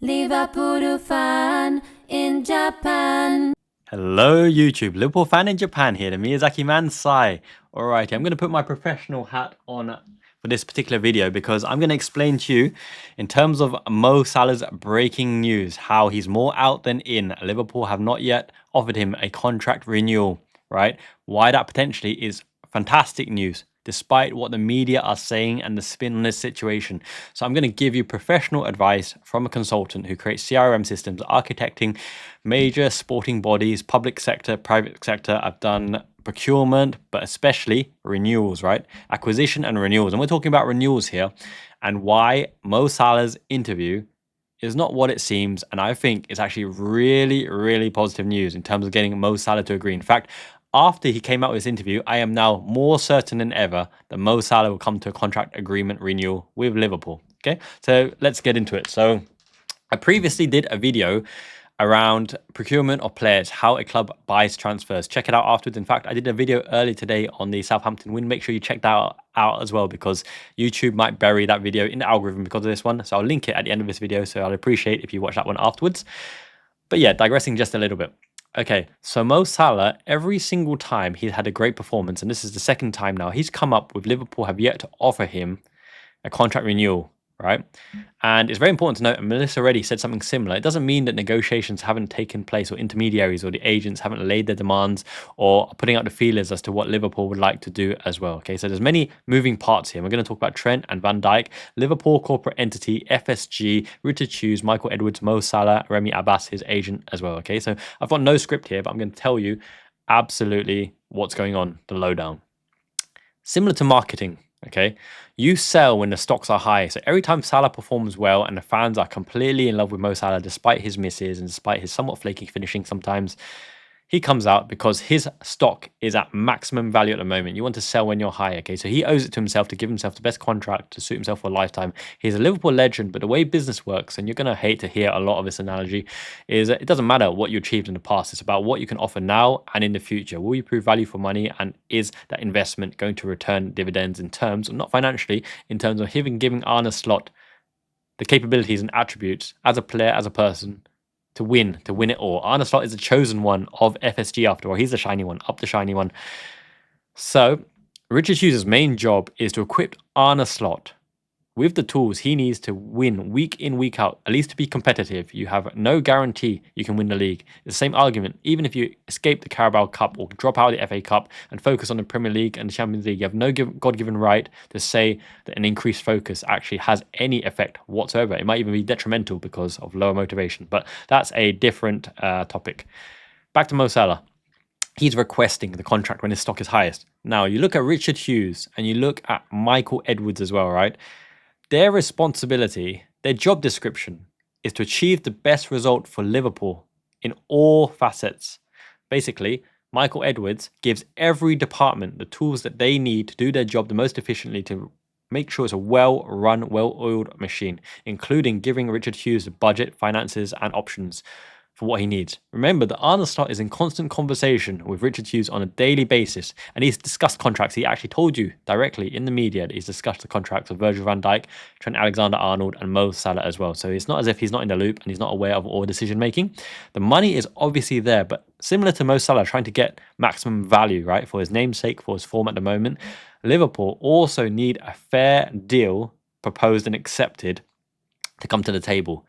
Liverpool Fan in Japan. Hello YouTube, Liverpool Fan in Japan here, the Miyazaki man Sai. Alrighty, I'm going to put my professional hat on for this particular video because I'm going to explain to you in terms of Mo Salah's breaking news, how he's more out than in. Liverpool have not yet offered him a contract renewal, right? Why that potentially is fantastic news, despite what the media are saying and the spin on this situation. So I'm going to give you professional advice from a consultant who creates CRM systems, architecting major sporting bodies, public sector, private sector. I've done procurement, but especially renewals, right? Acquisition and renewals. And we're talking about renewals here and why Mo Salah's interview is not what it seems. And I think it's actually really, really positive news in terms of getting Mo Salah to agree. In fact, after he came out with this interview, I am now more certain than ever that Mo Salah will come to a contract agreement renewal with Liverpool. Okay, so let's get into it. So I previously did a video around procurement of players, how a club buys transfers. Check it out afterwards. In fact, I did a video early today on the Southampton win. Make sure you check that out as well, because YouTube might bury that video in the algorithm because of this one. So I'll link it at the end of this video. So I'll appreciate if you watch that one afterwards. But yeah, digressing just a little bit. Okay, so Mo Salah, every single time he's had a great performance, and this is the second time now, he's come up with Liverpool have yet to offer him a contract renewal, right? And it's very important to note, and Melissa Reddy said something similar. It doesn't mean that negotiations haven't taken place, or intermediaries or the agents haven't laid their demands or putting out the feelers as to what Liverpool would like to do as well. Okay, so there's many moving parts here. We're going to talk about Trent and Van Dijk, Liverpool corporate entity, FSG, Richard Hughes, Michael Edwards, Mo Salah, Remy Abbas, his agent as well. Okay, so I've got no script here, but I'm going to tell you absolutely what's going on, the lowdown. Similar to marketing. Okay, you sell when the stocks are high. So every time Salah performs well and the fans are completely in love with Mo Salah, despite his misses and despite his somewhat flaky finishing sometimes, he comes out because his stock is at maximum value at the moment. You want to sell when you're high, okay? So he owes it to himself to give himself the best contract to suit himself for a lifetime. He's a Liverpool legend, but the way business works, and you're going to hate to hear a lot of this analogy, is that it doesn't matter what you achieved in the past. It's about what you can offer now and in the future. Will you prove value for money, and is that investment going to return dividends in terms, not financially, in terms of giving Arne Slot the capabilities and attributes as a player, as a person, to win it all. Arne Slot is the chosen one of FSG after all. He's the shiny one, up the shiny one. So Richard Hughes' main job is to equip Arne Slot with the tools he needs to win week in, week out, at least to be competitive. You have no guarantee you can win the league. It's the same argument. Even if you escape the Carabao Cup or drop out of the FA Cup and focus on the Premier League and the Champions League, you have no God-given right to say that an increased focus actually has any effect whatsoever. It might even be detrimental because of lower motivation, but that's a different topic. Back to Mo Salah. He's requesting the contract when his stock is highest. Now, you look at Richard Hughes and you look at Michael Edwards as well, right? Their responsibility, their job description, is to achieve the best result for Liverpool in all facets. Basically, Michael Edwards gives every department the tools that they need to do their job the most efficiently to make sure it's a well-run, well-oiled machine, including giving Richard Hughes the budget, finances, and options for what he needs. Remember that Arne Slot is in constant conversation with Richard Hughes on a daily basis, and he's discussed contracts. He actually told you directly in the media that he's discussed the contracts of Virgil van Dijk, Trent Alexander-Arnold, and Mo Salah as well. So it's not as if he's not in the loop and he's not aware of all decision making. The money is obviously there, but similar to Mo Salah trying to get maximum value, right, for his namesake, for his form at the moment, Liverpool also need a fair deal proposed and accepted to come to the table.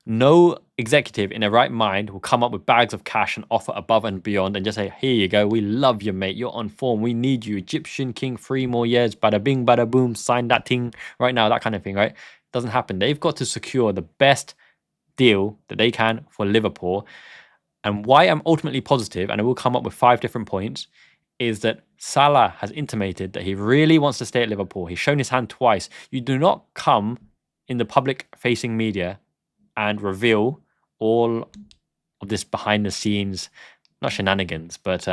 No executive in their right mind will come up with bags of cash and offer above and beyond and just say, here you go, we love you, mate, you're on form, we need you, Egyptian king, 3 more years, bada bing, bada boom, sign that thing right now, that kind of thing, right? Doesn't happen. They've got to secure the best deal that they can for Liverpool. And why I'm ultimately positive, and I will come up with 5 different points, is that Salah has intimated that he really wants to stay at Liverpool. He's shown his hand twice. You do not come in the public-facing media and reveal all of this behind the scenes, not shenanigans, but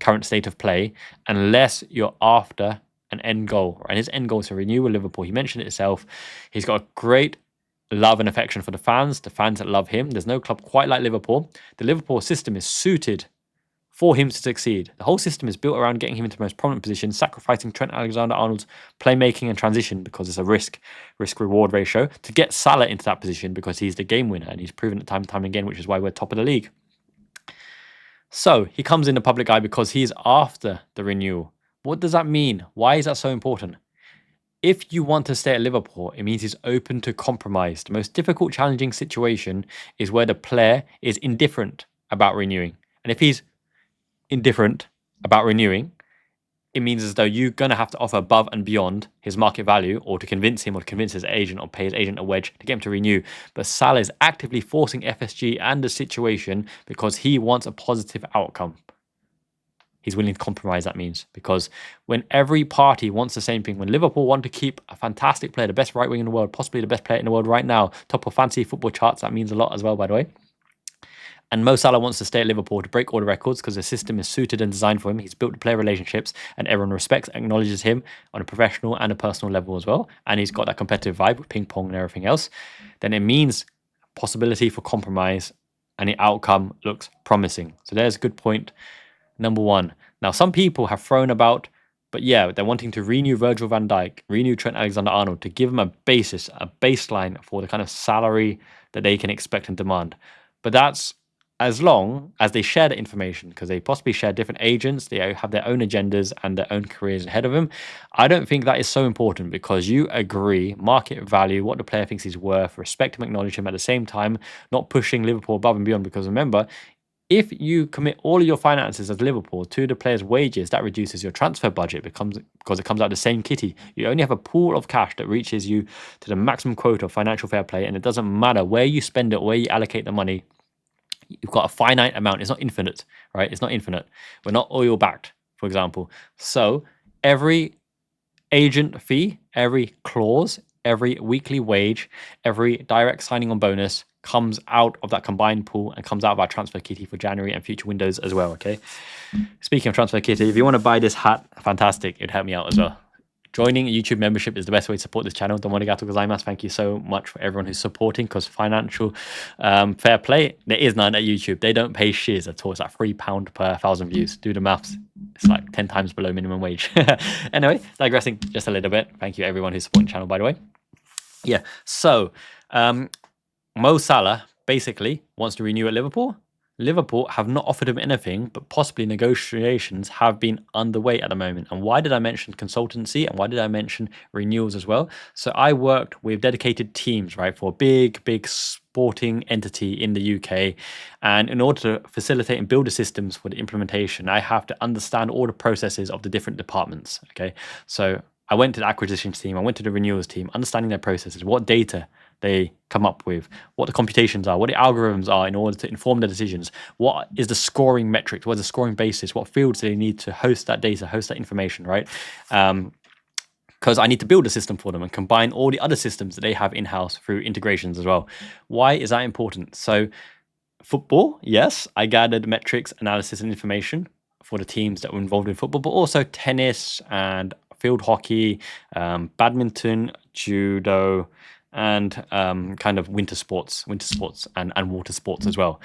current state of play, unless you're after an end goal. And his end goal is to renew with Liverpool. He mentioned it himself. He's got a great love and affection for the fans that love him. There's no club quite like Liverpool. The Liverpool system is suited for him to succeed. The whole system is built around getting him into the most prominent position, sacrificing Trent Alexander-Arnold's playmaking and transition because it's a risk-reward ratio to get Salah into that position because he's the game winner and he's proven it time and time again, which is why we're top of the league. So he comes in the public eye because he's after the renewal. What does that mean? Why is that so important? If you want to stay at Liverpool, it means he's open to compromise. The most difficult, challenging situation is where the player is indifferent about renewing. And if he's indifferent about renewing, it means as though you're going to have to offer above and beyond his market value or to convince him or to convince his agent or pay his agent a wedge to get him to renew. But Salah is actively forcing FSG and the situation because he wants a positive outcome. He's willing to compromise, that means, because when every party wants the same thing, when Liverpool want to keep a fantastic player, the best right wing in the world, possibly the best player in the world right now, top of fantasy football charts, that means a lot as well, by the way. And Mo Salah wants to stay at Liverpool to break all the records because the system is suited and designed for him. He's built the player relationships and everyone respects, acknowledges him on a professional and a personal level as well. And he's got that competitive vibe with ping pong and everything else. Then it means possibility for compromise and the outcome looks promising. So there's a good point. Number one. Now, some people have thrown about, but yeah, they're wanting to renew Virgil van Dijk, renew Trent Alexander-Arnold to give them a basis, a baseline for the kind of salary that they can expect and demand. But that's as long as they share the information, because they possibly share different agents, they have their own agendas and their own careers ahead of them. I don't think that is so important because you agree market value, what the player thinks he's worth, respect him, acknowledge him at the same time, not pushing Liverpool above and beyond. Because remember, if you commit all of your finances as Liverpool to the players' wages, that reduces your transfer budget because it comes out of the same kitty. You only have a pool of cash that reaches you to the maximum quota of financial fair play, and it doesn't matter where you spend it, where you allocate the money. You've got a finite amount. It's not infinite, right? It's not infinite. We're not oil backed, for example. So every agent fee, every clause, every weekly wage, every direct signing on bonus comes out of that combined pool and comes out of our transfer kitty for January and future windows as well, okay? Speaking of transfer kitty, if you want to buy this hat, fantastic. It'd help me out as well. Joining a YouTube membership is the best way to support this channel. Domoarigato gozaimasu. Thank you so much for everyone who's supporting, because financial fair play, there is none at YouTube. They don't pay shiz at all. It's like £3 per 1,000 views. Do the maths. It's like 10 times below minimum wage. Anyway, digressing just a little bit. Thank you everyone who's supporting the channel, by the way. Yeah, so Mo Salah basically wants to renew at Liverpool. Liverpool have not offered him anything, but possibly negotiations have been underway at the moment. And why did I mention consultancy and why did I mention renewals as well? So I worked with dedicated teams, right, for a big sporting entity in the UK. And in order to facilitate and build the systems for the implementation, I have to understand all the processes of the different departments, okay? So I went to the acquisitions team, I went to the renewals team, understanding their processes, what data they come up with, what the computations are, what the algorithms are in order to inform their decisions, what is the scoring metric, what is the scoring basis, what fields do they need to host that data, host that information, right? Because I need to build a system for them and combine all the other systems that they have in-house through integrations as well. Why is that important? So football, yes, I gathered metrics, analysis and information for the teams that were involved in football, but also tennis and field hockey, badminton, judo, and kind of winter sports and water sports as well.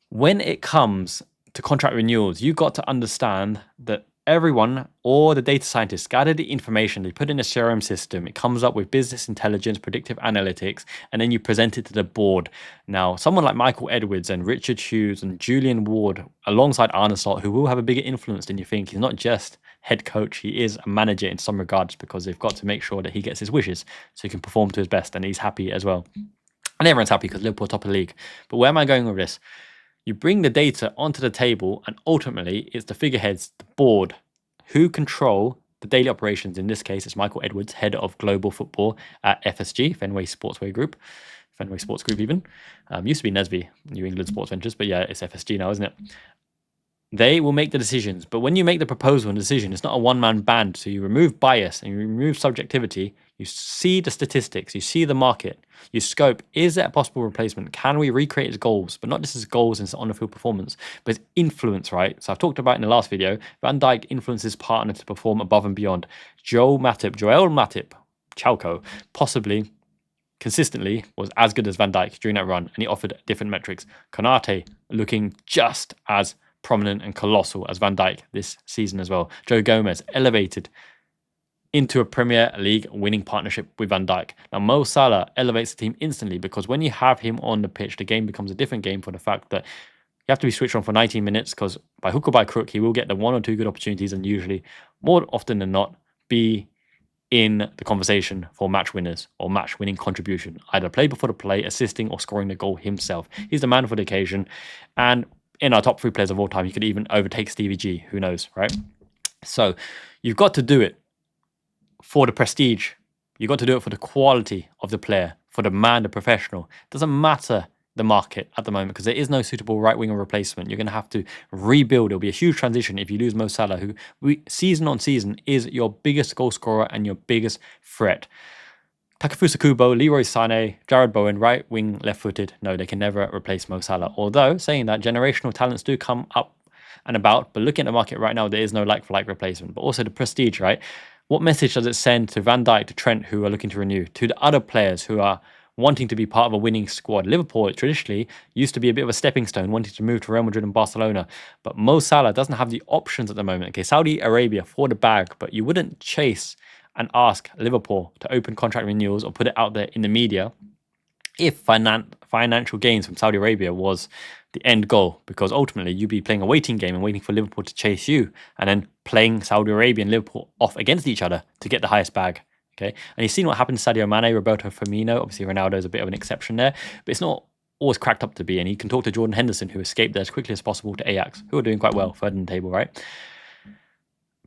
When it comes to contract renewals, you got to understand that everyone, or the data scientists, gather the information, they put in a CRM system, it comes up with business intelligence, predictive analytics, and then you present it to the board. Now, someone like Michael Edwards and Richard Hughes and Julian Ward, alongside Arne Slot, who will have a bigger influence than you think. He's not just head coach, he is a manager in some regards, because they've got to make sure that he gets his wishes so he can perform to his best and he's happy as well. And everyone's happy because Liverpool are top of the league. But where am I going with this? You bring the data onto the table, and ultimately it's the figureheads, the board, who control the daily operations. In this case, it's Michael Edwards, head of global football at FSG, Fenway Sports Group even. Used to be Nesby, New England Sports Ventures, but yeah, it's FSG now, isn't it? They will make the decisions. But when you make the proposal and decision, it's not a one-man band. So you remove bias and you remove subjectivity. You see the statistics. You see the market. You scope, is there a possible replacement? Can we recreate his goals? But not just his goals and his on-the-field performance, but his influence, right? So I've talked about in the last video, Van Dijk influences his partner to perform above and beyond. Joel Matip, Chalco, possibly consistently was as good as Van Dijk during that run, and he offered different metrics. Konate looking just as prominent and colossal as Van Dijk this season as well. Joe Gomez elevated into a Premier League winning partnership with Van Dijk. Now, Mo Salah elevates the team instantly because when you have him on the pitch, the game becomes a different game for the fact that you have to be switched on for 19 minutes because by hook or by crook, he will get the one or two good opportunities and usually, more often than not, be in the conversation for match winners or match winning contribution, either play before the play, assisting or scoring the goal himself. He's the man for the occasion. And in our top 3 players of all time, he could even overtake Stevie G. Who knows, right? So you've got to do it for the prestige. You've got to do it for the quality of the player, for the man, the professional. It doesn't matter the market at the moment because there is no suitable right winger replacement. You're going to have to rebuild. It'll be a huge transition if you lose Mo Salah, who season on season is your biggest goal scorer and your biggest threat. Takefusa Kubo, Leroy Sané, Jared Bowen, right wing, left footed. No, they can never replace Mo Salah. Although saying that, generational talents do come up and about, but looking at the market right now, there is no like for like replacement. But also the prestige, right? What message does it send to Van Dijk, to Trent, who are looking to renew, to the other players who are wanting to be part of a winning squad? Liverpool traditionally used to be a bit of a stepping stone, wanting to move to Real Madrid and Barcelona. But Mo Salah doesn't have the options at the moment. Okay, Saudi Arabia for the bag, but you wouldn't chase and ask Liverpool to open contract renewals or put it out there in the media if financial gains from Saudi Arabia was the end goal, because ultimately you'd be playing a waiting game and waiting for Liverpool to chase you and then playing Saudi Arabia and Liverpool off against each other to get the highest bag. Okay, and you've seen what happened to Sadio Mane, Roberto Firmino. Obviously, Ronaldo is a bit of an exception there, but it's not always cracked up to be. And you can talk to Jordan Henderson, who escaped there as quickly as possible to Ajax, who are doing quite well, third in the table, right?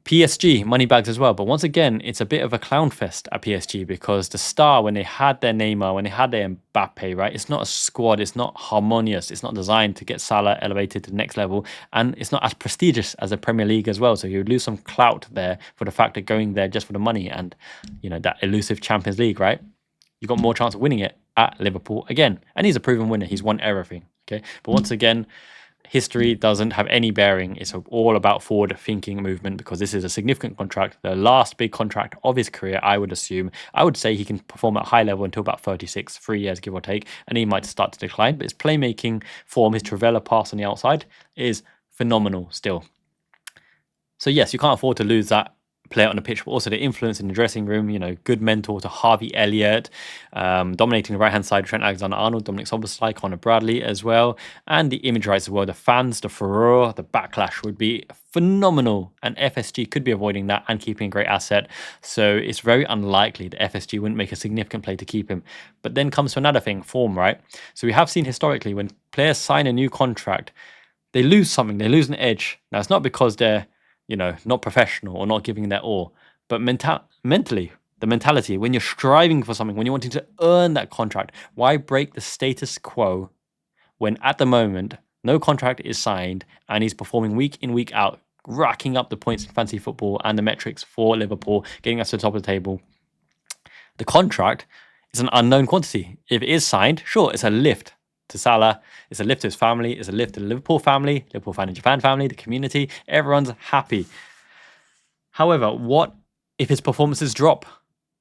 PSG, money bags as well. But once again, it's a bit of a clown fest at PSG because the star, when they had their Neymar, when they had their Mbappe, right? It's not a squad. It's not harmonious. It's not designed to get Salah elevated to the next level. And it's not as prestigious as the Premier League as well. So you would lose some clout there for the fact that going there just for the money and, you know, that elusive Champions League, right? You've got more chance of winning it at Liverpool again. And he's a proven winner. He's won everything, okay? But once again, history doesn't have any bearing. It's all about forward-thinking movement because this is a significant contract, the last big contract of his career, I would assume. I would say he can perform at a high level until about 36, 3 years, give or take, and he might start to decline. But his playmaking form, his Trivela pass on the outside is phenomenal still. So yes, you can't afford to lose that player on the pitch, but also the influence in the dressing room, you know, good mentor to Harvey Elliott, dominating the right-hand side, Trent Alexander-Arnold, Dominic Szoboszlai, Conor Bradley as well, and the image rights as well, the fans, the furore, the backlash would be phenomenal, and FSG could be avoiding that and keeping a great asset, so it's very unlikely that FSG wouldn't make a significant play to keep him. But then comes to another thing, form, right? So we have seen historically when players sign a new contract, they lose something, they lose an edge. Now, it's not because they're, you know, not professional or not giving their all, but mentally, the mentality, when you're striving for something, when you're wanting to earn that contract, why break the status quo when at the moment no contract is signed and he's performing week in, week out, racking up the points in fantasy football and the metrics for Liverpool, getting us to the top of the table? The contract is an unknown quantity. If it is signed, sure, it's a lift to Salah, it's a lift to his family, it's a lift to the Liverpool family, Liverpool Fan in Japan family, the community, everyone's happy. However, what if his performances drop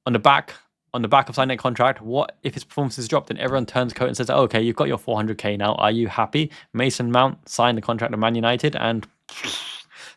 on the back of signing that contract? What if his performances drop? Then everyone turns coat and says, oh, okay, you've got your 400k now, are you happy? Mason Mount signed the contract of Man United and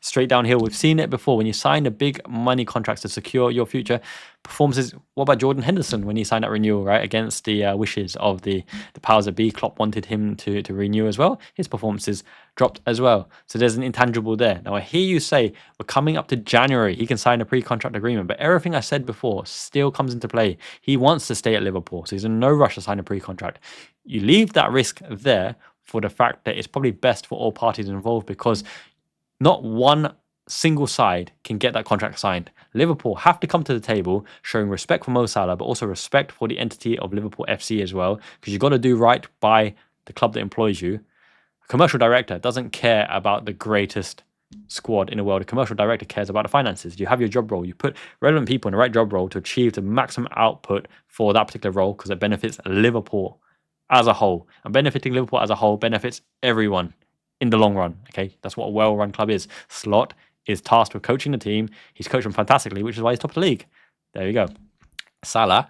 straight downhill. We've seen it before. When you sign a big money contracts to secure your future performances. What about Jordan Henderson when he signed that renewal, right? Against the wishes of the powers that be. Klopp wanted him to renew as well. His performances dropped as well. So there's an intangible there. Now I hear you say we're coming up to January. He can sign a pre-contract agreement, but everything I said before still comes into play. He wants to stay at Liverpool, so he's in no rush to sign a pre-contract. You leave that risk there for the fact that it's probably best for all parties involved because not one single side can get that contract signed. Liverpool have to come to the table showing respect for Mo Salah, but also respect for the entity of Liverpool FC as well, because you've got to do right by the club that employs you. A commercial director doesn't care about the greatest squad in the world. A commercial director cares about the finances. You have your job role. You put relevant people in the right job role to achieve the maximum output for that particular role because it benefits Liverpool as a whole. And benefiting Liverpool as a whole benefits everyone in the long run. Okay, that's what a well-run club is. Slot is tasked with coaching the team. He's coached them fantastically, which is why he's top of the league. There you go. Salah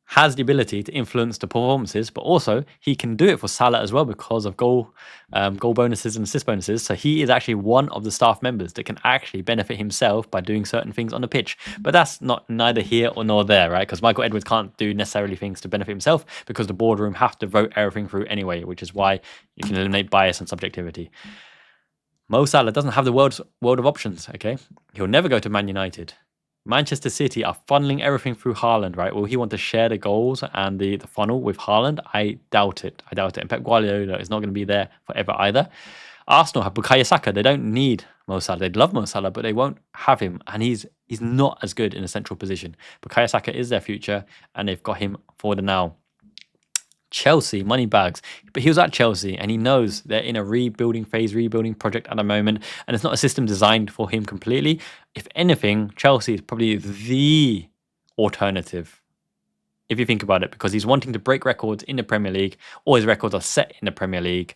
has the ability to influence the performances, but also he can do it for Salah as well because of goal bonuses and assist bonuses. So he is actually one of the staff members that can actually benefit himself by doing certain things on the pitch. But that's not neither here or nor there, right? Because Michael Edwards can't do necessarily things to benefit himself because the boardroom have to vote everything through anyway, which is why you can eliminate bias and subjectivity. Mo Salah doesn't have the world of options, okay? He'll never go to Man United. Manchester City are funneling everything through Haaland, right? Will he want to share the goals and the funnel with Haaland? I doubt it. I doubt it. And Pep Guardiola is not going to be there forever either. Arsenal have Bukayo Saka. They don't need Mo Salah. They'd love Mo Salah, but they won't have him. And he's not as good in a central position. Bukayo Saka is their future, and they've got him for the now. Chelsea, money bags. But he was at Chelsea and he knows they're in a rebuilding project at the moment, and it's not a system designed for him completely. If anything, Chelsea is probably the alternative, if you think about it, because he's wanting to break records in the Premier League. All his records are set in the Premier League.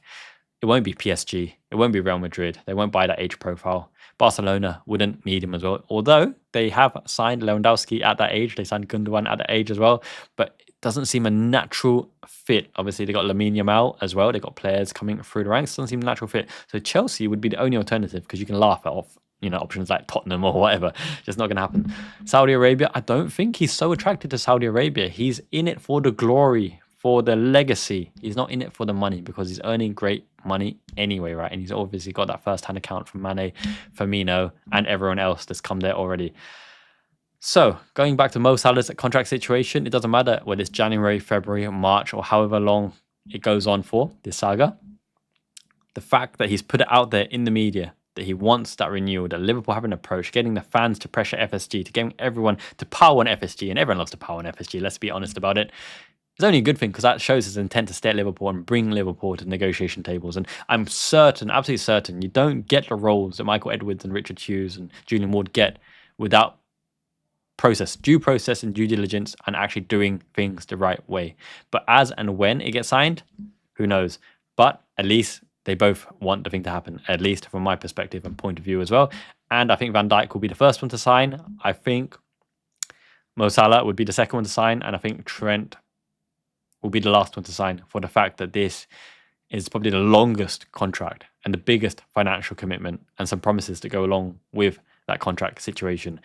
It won't be PSG. It won't be Real Madrid. They won't buy that age profile. Barcelona wouldn't need him as well, although they have signed Lewandowski at that age. They signed Gundogan at that age as well, but it doesn't seem a natural fit. Obviously, they got Lamine Yamal as well. They got players coming through the ranks. Doesn't seem a natural fit. So Chelsea would be the only alternative, because you can laugh at off, options like Tottenham or whatever. Just not going to happen. Saudi Arabia, I don't think he's so attracted to Saudi Arabia. He's in it for the glory, for the legacy. He's not in it for the money, because he's earning great money anyway, right? And he's obviously got that first-hand account from Mane, Firmino, and everyone else that's come there already. So, going back to Mo Salah's contract situation, it doesn't matter whether it's January, February, March, or however long it goes on for, this saga. The fact that he's put it out there in the media that he wants that renewal, that Liverpool have an approach, getting the fans to pressure FSG, to getting everyone to power on FSG, and everyone loves to power on FSG, let's be honest about it. It's only a good thing, because that shows his intent to stay at Liverpool and bring Liverpool to the negotiation tables. And I'm certain, absolutely certain, you don't get the roles that Michael Edwards and Richard Hughes and Julian Ward get without due process and due diligence, and actually doing things the right way. But as and when it gets signed, who knows? But at least they both want the thing to happen, at least from my perspective and point of view as well. And I think Van Dijk will be the first one to sign. I think Mo Salah would be the second one to sign. And I think Trent will be the last one to sign, for the fact that this is probably the longest contract and the biggest financial commitment, and some promises to go along with that contract situation.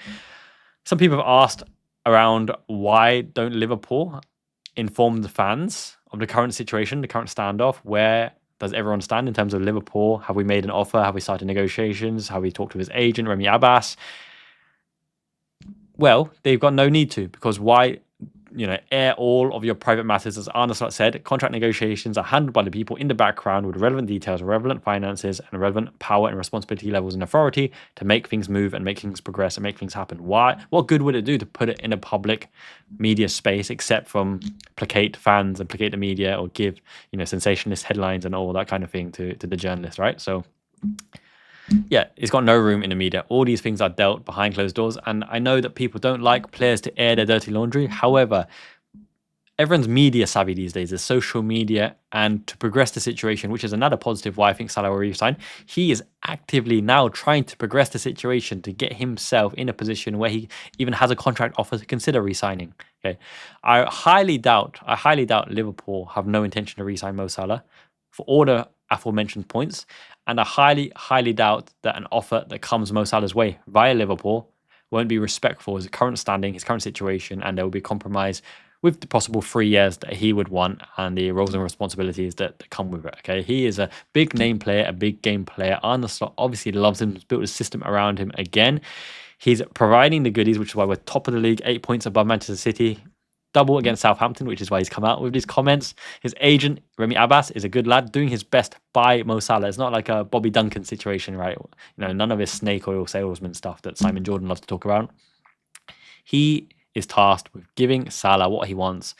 Some people have asked around, why don't Liverpool inform the fans of the current situation, the current standoff? Where does everyone stand in terms of Liverpool? Have we made an offer? Have we started negotiations? Have we talked to his agent, Remy Abbas? Well, they've got no need to, because why air all of your private matters? As Arne Slot said, contract negotiations are handled by the people in the background with relevant details, relevant finances, and relevant power and responsibility levels and authority to make things move and make things progress and make things happen. Why? What good would it do to put it in a public media space, except from placate fans and placate the media, or give sensationalist headlines and all that kind of thing to the journalists, right? So yeah, it's got no room in the media. All these things are dealt behind closed doors. And I know that people don't like players to air their dirty laundry. However, everyone's media savvy these days. There's social media. And to progress the situation, which is another positive why I think Salah will resign, he is actively now trying to progress the situation to get himself in a position where he even has a contract offer to consider resigning. Okay, I highly doubt Liverpool have no intention to resign Mo Salah for all the aforementioned points. And I highly, highly doubt that an offer that comes Mo Salah's way via Liverpool won't be respectful of his current standing, his current situation, and there will be compromise with the possible 3 years that he would want and the roles and responsibilities that come with it. Okay, he is a big name player, a big game player. Arne Slot obviously loves him, built a system around him again. He's providing the goodies, which is why we're top of the league, 8 points above Manchester City. Double against Southampton, which is why he's come out with these comments. His agent, Remy Abbas, is a good lad, doing his best by Mo Salah. It's not like a Bobby Duncan situation, right? None of his snake oil salesman stuff that Simon Jordan loves to talk about. He is tasked with giving Salah what he wants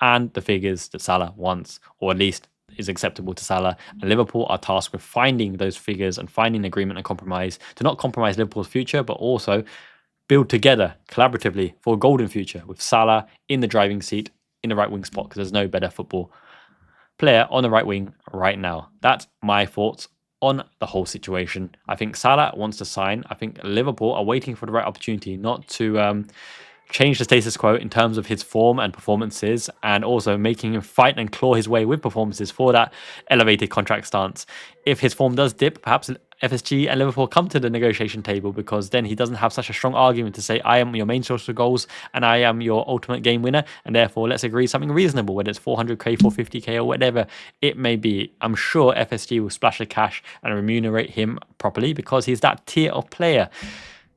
and the figures that Salah wants, or at least is acceptable to Salah. And Liverpool are tasked with finding those figures and finding agreement and compromise to not compromise Liverpool's future, but also build together collaboratively for a golden future with Salah in the driving seat in the right wing spot, because there's no better football player on the right wing right now. That's my thoughts on the whole situation. I think Salah wants to sign. I think Liverpool are waiting for the right opportunity, not to change the status quo in terms of his form and performances, and also making him fight and claw his way with performances for that elevated contract stance. If his form does dip, perhaps FSG and Liverpool come to the negotiation table, because then he doesn't have such a strong argument to say, I am your main source of goals and I am your ultimate game winner, and therefore let's agree something reasonable, whether it's 400k, 450k or whatever it may be. I'm sure FSG will splash the cash and remunerate him properly, because he's that tier of player.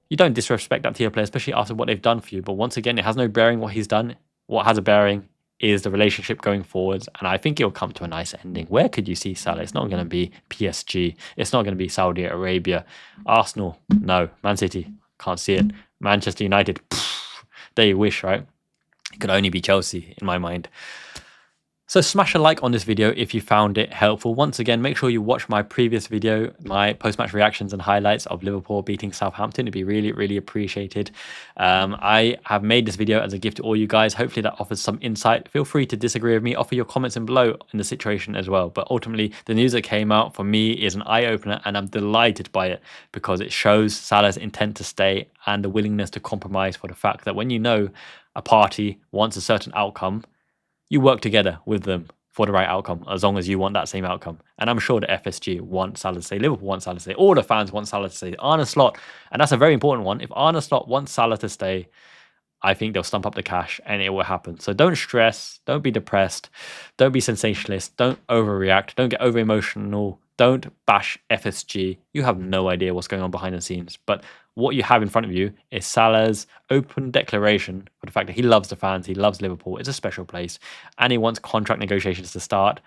You don't disrespect that tier player, especially after what they've done for you. But once again, it has no bearing what he's done. What has a bearing is the relationship going forwards, and I think it'll come to a nice ending. Where could you see Salah? It's not going to be PSG. It's not going to be Saudi Arabia. Arsenal, no. Man City, can't see it. Manchester United, they wish, right? It could only be Chelsea in my mind. So smash a like on this video if you found it helpful. Once again, make sure you watch my previous video, my post-match reactions and highlights of Liverpool beating Southampton. It'd be really, really appreciated. I have made this video as a gift to all you guys. Hopefully that offers some insight. Feel free to disagree with me. Offer your comments in below in the situation as well. But ultimately, the news that came out for me is an eye-opener, and I'm delighted by it, because it shows Salah's intent to stay and the willingness to compromise for the fact that when you know a party wants a certain outcome, you work together with them for the right outcome, as long as you want that same outcome. And I'm sure the FSG want Salah to stay, Liverpool want Salah to stay, all the fans want Salah to stay. Arne Slot, and that's a very important one. If Arne Slot wants Salah to stay, I think they'll stump up the cash and it will happen. So don't stress, don't be depressed, don't be sensationalist, don't overreact, don't get over emotional, don't bash FSG. You have no idea what's going on behind the scenes. But what you have in front of you is Salah's open declaration for the fact that he loves the fans, he loves Liverpool, it's a special place, and he wants contract negotiations to start,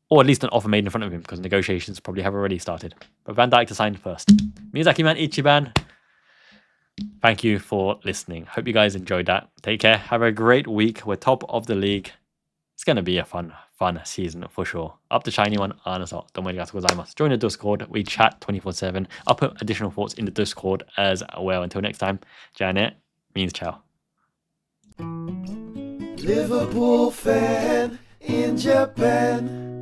or at least an offer made in front of him, because negotiations probably have already started. But Van Dijk to sign first. Miyazaki man Ichiban, thank you for listening. Hope you guys enjoyed that. Take care. Have a great week. We're top of the league. It's going to be a fun season for sure. Up the shiny one, Arnaso. Join the Discord. We chat 24/7. I'll put additional thoughts in the Discord as well. Until next time, Janet means ciao. Liverpool fan in Japan.